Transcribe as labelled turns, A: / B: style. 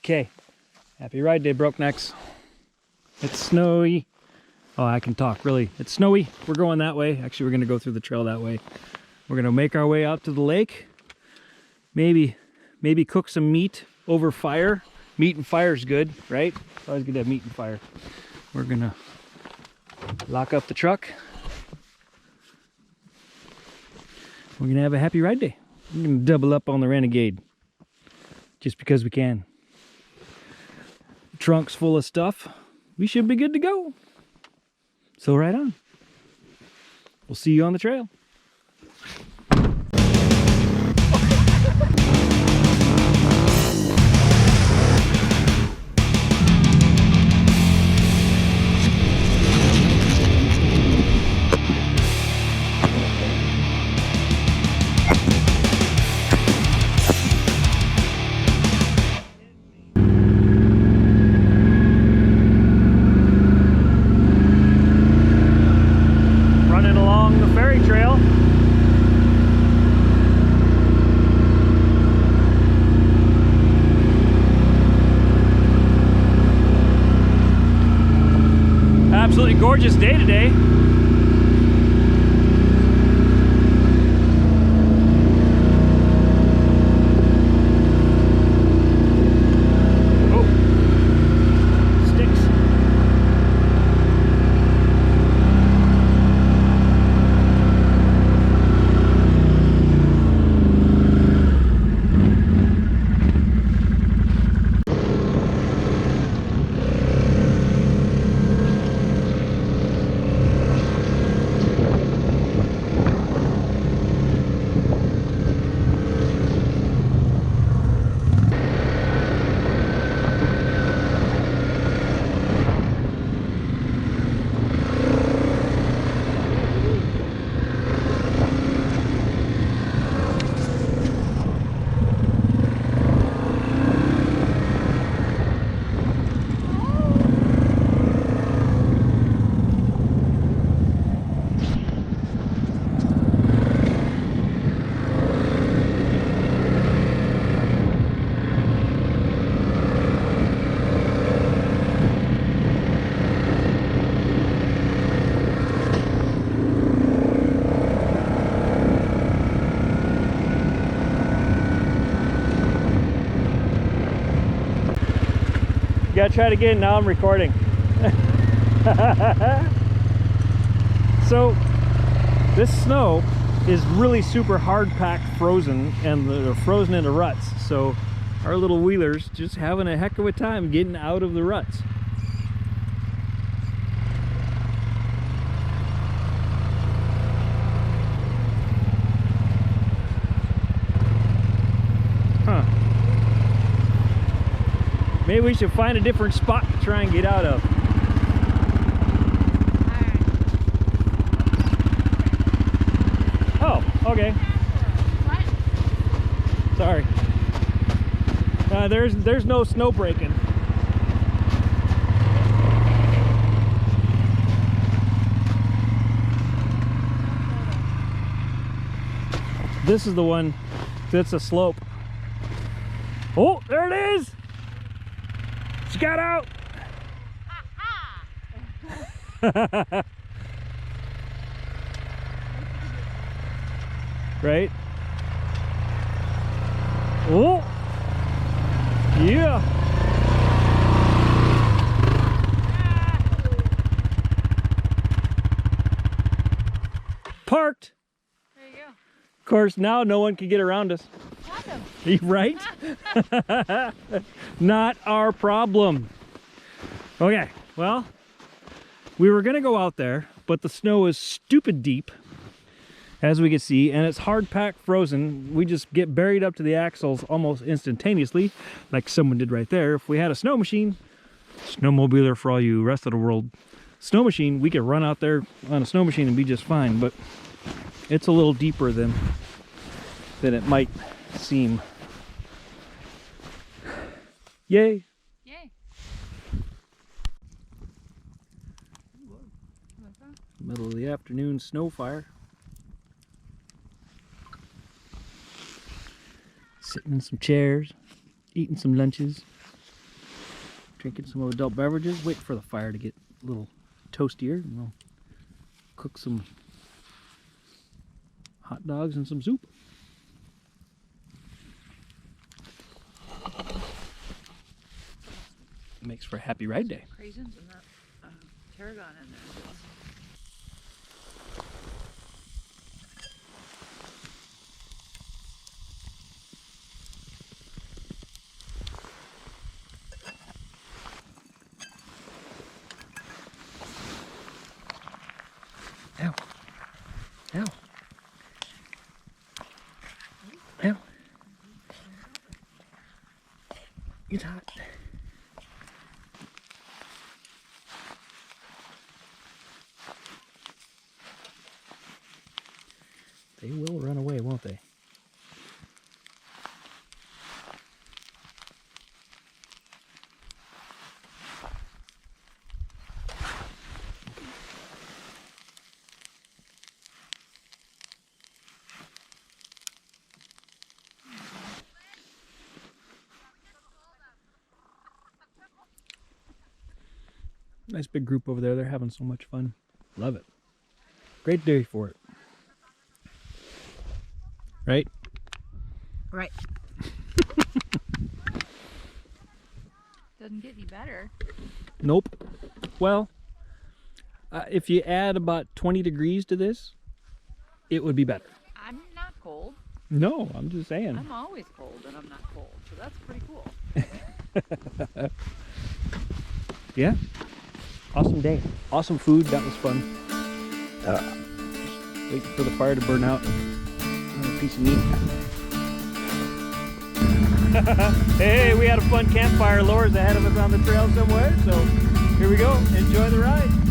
A: Okay, happy ride day, Broknex. It's snowy. Oh, I can talk, really. It's snowy. We're going that way. Actually, we're gonna go through the trail that way. We're gonna make our way out to the lake. Maybe cook some meat over fire. Meat and fire is good, right? Always good to have meat and fire. We're gonna lock up the truck. We're gonna have a happy ride day. We're gonna double up on the Renegade. Just because we can. The trunk's full of stuff. We should be good to go. So right on. We'll see you on the trail. Absolutely gorgeous day today. Oh, sticks. Gotta try it again. Now I'm recording. So this snow is really super hard packed frozen, and they're frozen into ruts. So our little wheelers just having a heck of a time getting out of the ruts. Maybe we should find a different spot to try and get out of. Oh, okay. What? Sorry. There's no snow breaking. This is the one that's a slope. Oh, there it is! She got out! Right? Oh! Yeah! Parked! There you go. Of course, now no one can get around us. Right? Not our problem. Okay, well, we were gonna go out there, but the snow is stupid deep, as we can see, and it's hard packed frozen. We just get buried up to the axles almost instantaneously, like someone did right there. If we had a snow machine, snowmobiler for all you rest of the world, snow machine, we could run out there on a snow machine and be just fine, but it's a little deeper than it might seem. Yay! Yay! Middle of the afternoon snow fire. Sitting in some chairs, eating some lunches. Drinking some adult beverages. Wait for the fire to get a little toastier, and we'll cook some hot dogs and some soup. Makes for a happy ride day.
B: Craisins and that tarragon in there.
A: Ow. Ow. Ow. It's hot. They will run away, won't they? Nice big group over there. They're having so much fun. Love it. Great day for it. Right?
B: Right. Doesn't get any better.
A: Nope. Well, if you add about 20 degrees to this, it would be better.
B: I'm not cold.
A: No, I'm just saying.
B: I'm always cold and I'm not cold, so that's pretty cool.
A: Yeah. Awesome day. Awesome food. That was fun. Just waiting for the fire to burn out. Another piece of meat. Hey, we had a fun campfire. Laura's ahead of us on the trail somewhere, so here we go. Enjoy the ride.